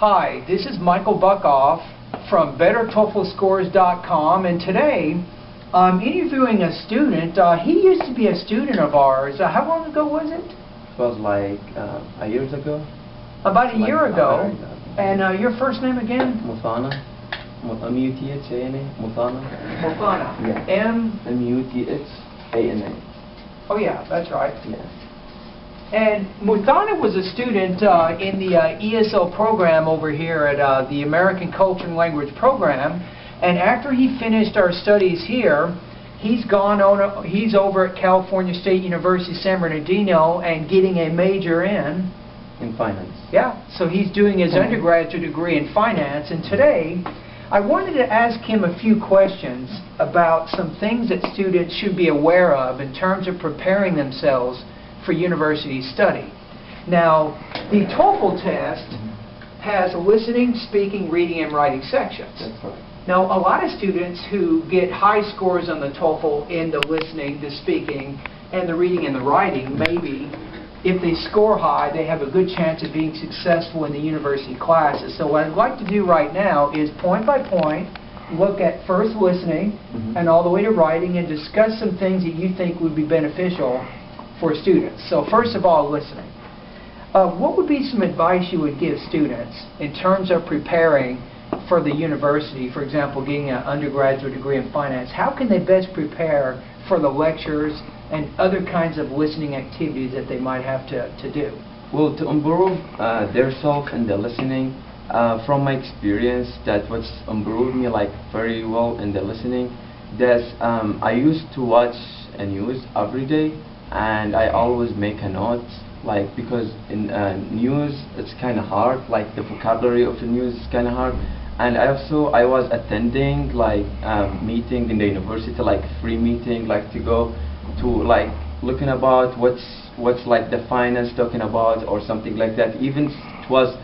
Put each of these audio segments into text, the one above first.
Hi, this is Michael Buckoff from BetterTOEFLScores.com, and today I'm interviewing a student. He used to be a student of ours. How long ago was it? It was like a year ago. About a year ago. And your first name again? Muthana. M-U-T-H-A-N-A. Muthana. Muthana. Yeah. M-U-T-H-A-N-A. Oh yeah, that's right. Yeah. And Muthana was a student in the ESL program over here at the American Culture and Language Program. And after he finished our studies here, he's over at California State University, San Bernardino, and getting a major in finance. Yeah, so he's doing his undergraduate degree in finance. And today, I wanted to ask him a few questions about some things that students should be aware of in terms of preparing themselves for university study. Now, the TOEFL test has listening, speaking, reading, and writing sections. That's right. Now, a lot of students who get high scores on the TOEFL in the listening, the speaking, and the reading and the writing, maybe, if they score high, they have a good chance of being successful in the university classes. So what I'd like to do right now is point by point, look at first listening and all the way to writing, and discuss some things that you think would be beneficial for students. So first of all, listening. What would be some advice you would give students in terms of preparing for the university, for example, getting an undergraduate degree in finance? How can they best prepare for the lectures and other kinds of listening activities that they might have to do? Well, to improve their self in the listening, from my experience, that what's improved me like very well in the listening, that I used to watch a news every day, and I always make a note, like, because in news it's kind of hard, like the vocabulary of the news is kind of hard. And I was attending like meeting in the university, like free meeting, like to go to like looking about what's like the finance talking about or something like that. Even it was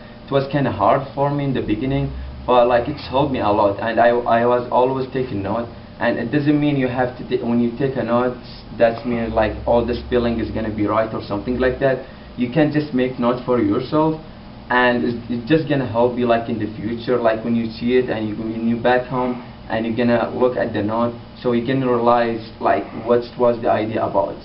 kind of hard for me in the beginning, but like it's helped me a lot, and I was always taking note. And it doesn't mean you have to when you take a note, that means like all the spelling is gonna be right or something like that. You can just make notes for yourself, and it's just gonna help you like in the future, like when you see it and when you back home and you're gonna look at the note, so you can realize like what was the idea about.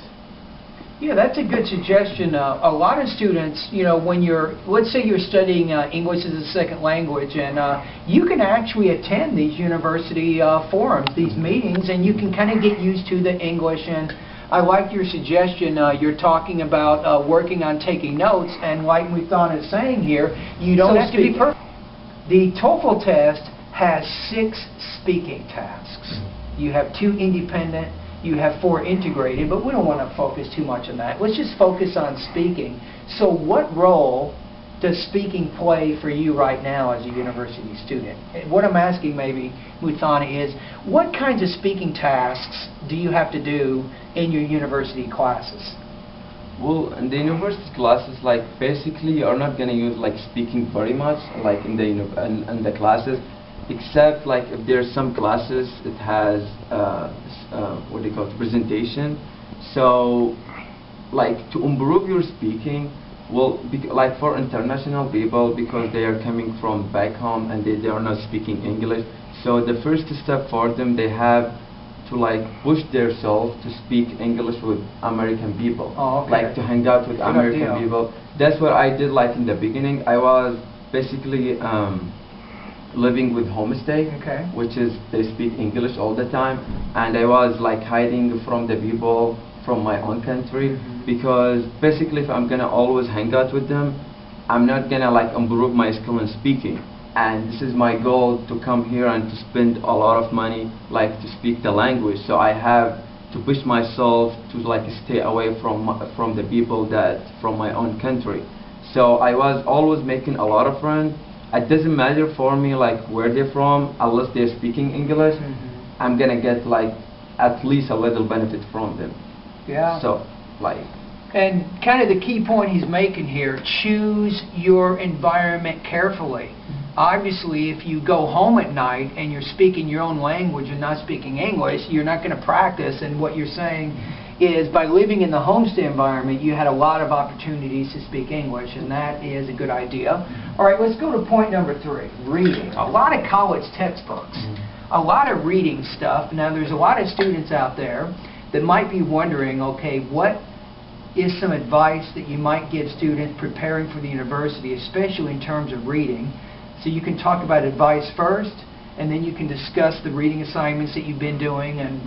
Yeah, that's a good suggestion. A lot of students, you know, when let's say you're studying English as a second language, and you can actually attend these university forums, these meetings, and you can kind of get used to the English. And I like your suggestion. You're talking about working on taking notes, and like Muthana is saying here, you don't have to be perfect. The TOEFL test has 6 speaking tasks. You have 2 independent, you have 4 integrated, but we don't want to focus too much on that. Let's just focus on speaking. So what role does speaking play for you right now as a university student? And what I'm asking maybe, Muthana, is what kinds of speaking tasks do you have to do in your university classes? Well, in the university classes, like basically you're not going to use like speaking very much, like in the classes, except like if there's some classes it has what they call it, presentation. So like to improve your speaking, well, like for international people, because they are coming from back home and they are not speaking English, so the first step for them, they have to like push themselves to speak English with American people. Oh, okay. Like to hang out with American people. That's what I did. Like in the beginning, I was basically living with homestay, which is they speak English all the time, and I was like hiding from the people from my own country, because basically if I'm gonna always hang out with them, I'm not gonna like improve my skill in speaking. And this is my goal, to come here and to spend a lot of money like to speak the language. So I have to push myself to like stay away from the people from my own country. So I was always making a lot of friends. It doesn't matter for me like where they're from, unless they're speaking English, I'm gonna get like at least a little benefit from them. Yeah. So like. And kind of the key point he's making here, choose your environment carefully. Obviously, if you go home at night and you're speaking your own language and not speaking English, you're not going to practice. And what you're saying is, by living in the homestay environment, you had a lot of opportunities to speak English, and that is a good idea. All right, let's go to point number 3, reading. A lot of college textbooks, a lot of reading stuff. Now, there's a lot of students out there that might be wondering, okay, what is some advice that you might give students preparing for the university, especially in terms of reading? So you can talk about advice first, and then you can discuss the reading assignments that you've been doing. And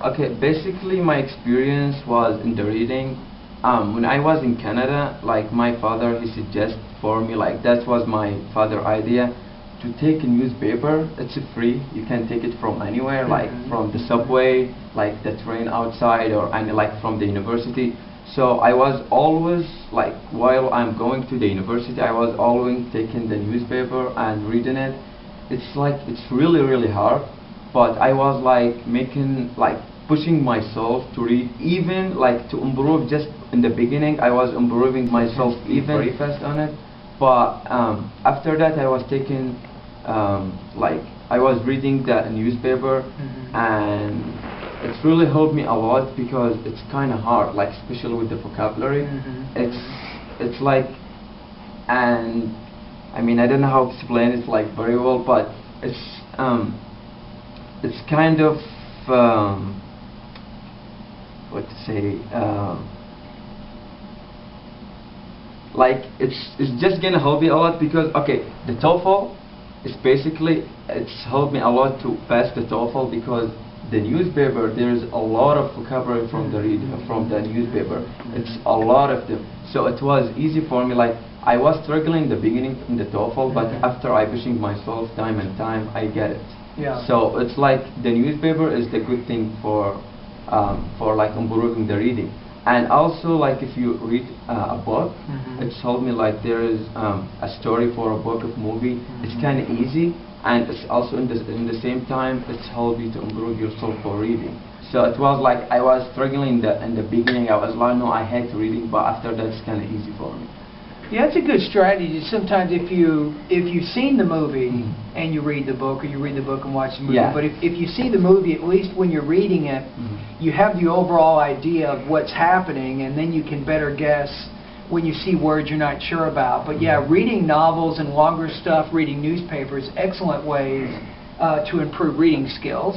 Okay, basically my experience was in the reading. When I was in Canada, like my father, he suggested for me, like that was my father's idea, to take a newspaper. It's free. You can take it from anywhere, like from the subway, like the train outside, or like from the university. So I was always, like, while I'm going to the university, I was always taking the newspaper and reading it. It's like, it's really, really hard, but I was like pushing myself to read, even like to improve. Just in the beginning I was improving myself even very fast on it, but after that I was taking I was reading the newspaper, and it's really helped me a lot because it's kind of hard, like especially with the vocabulary. It's like, and I mean, I don't know how to explain it like very well, but it's kind of what to say, like it's just gonna help me a lot because, okay, the TOEFL is basically, it's helped me a lot to pass the TOEFL because the newspaper, there's a lot of vocabulary from the newspaper. It's a lot of them, so it was easy for me. Like, I was struggling in the beginning in the TOEFL, but after I pushing myself time and time, I get it. Yeah. So it's like the newspaper is the good thing for like improving the reading. And also, like, if you read a book, it's helped me, like there is a story for a book of movie. It's kind of easy, and it's also in the same time it's helped you to improve yourself for reading. So it was like I was struggling in the beginning. I was like, no, I hate reading, but after that it's kind of easy for me. Yeah, it's a good strategy. Sometimes if you've seen the movie and you read the book, or you read the book and watch the movie, but if you see the movie, at least when you're reading it, you have the overall idea of what's happening, and then you can better guess when you see words you're not sure about. But yeah, reading novels and longer stuff, reading newspapers, excellent ways to improve reading skills.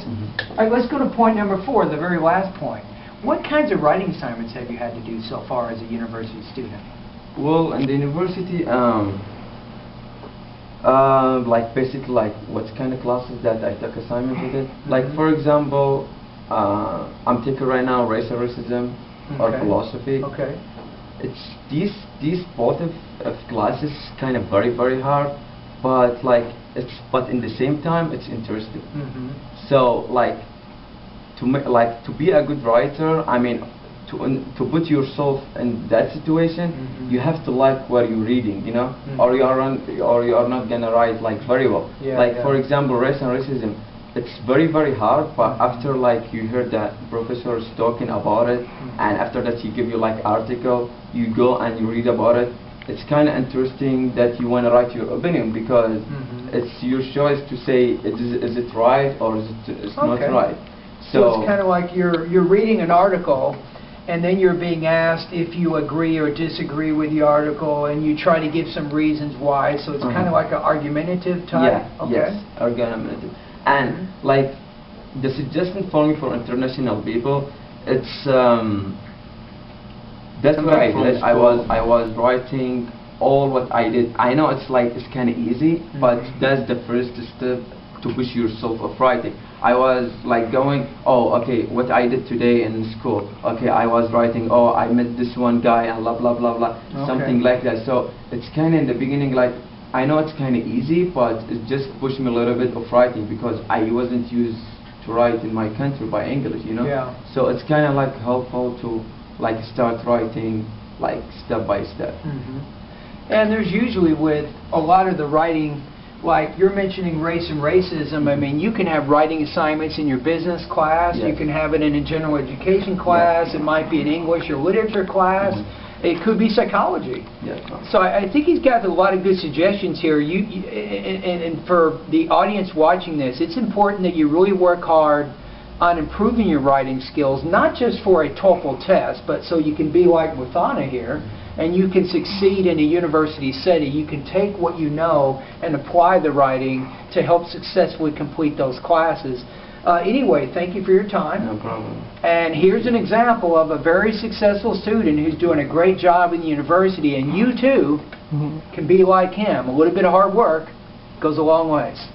All right, let's go to point number 4, the very last point. What kinds of writing assignments have you had to do so far as a university student? Well, in the university, like basically, like what kind of classes that I took assignment with it. Like, for example, I'm taking right now race and racism or philosophy. Okay. It's these both of classes kind of very, very hard, but but in the same time it's interesting. So like to be a good writer, I mean, to put yourself in that situation, you have to like what you're reading, you know, or you are not gonna write like very well. For example, race and racism, it's very, very hard, but after like you hear that professors talking about it, and after that he give you like article, you go and you read about it. It's kind of interesting that you want to write your opinion, because it's your choice to say is it right or it's not right. So it's kind of like you're reading an article, and then you're being asked if you agree or disagree with the article, and you try to give some reasons why. So it's kind of like an argumentative type. Yes, argumentative. And like the suggestion for me for international people, it's that's what I was writing all what I did. I know it's kind of easy, but that's the first step to push yourself of writing. I was like going, oh, okay, what I did today in school. Okay, I was writing, oh, I met this one guy and blah blah blah blah, something like that. So it's kind of in the beginning, like, I know it's kind of easy, but it just pushed me a little bit of writing, because I wasn't used to write in my country by English, you know. So it's kind of like helpful to like start writing like step by step. And there's usually, with a lot of the writing, like you're mentioning race and racism, I mean, you can have writing assignments in your business class, you can have it in a general education class, it might be an English or literature class, it could be psychology. So I think he's got a lot of good suggestions here. And for the audience watching this, it's important that you really work hard on improving your writing skills, not just for a TOEFL test, but so you can be like Muthana here, and you can succeed in a university setting. You can take what you know and apply the writing to help successfully complete those classes. Anyway, thank you for your time. No problem. And here's an example of a very successful student who's doing a great job in the university, and you too can be like him. A little bit of hard work goes a long ways.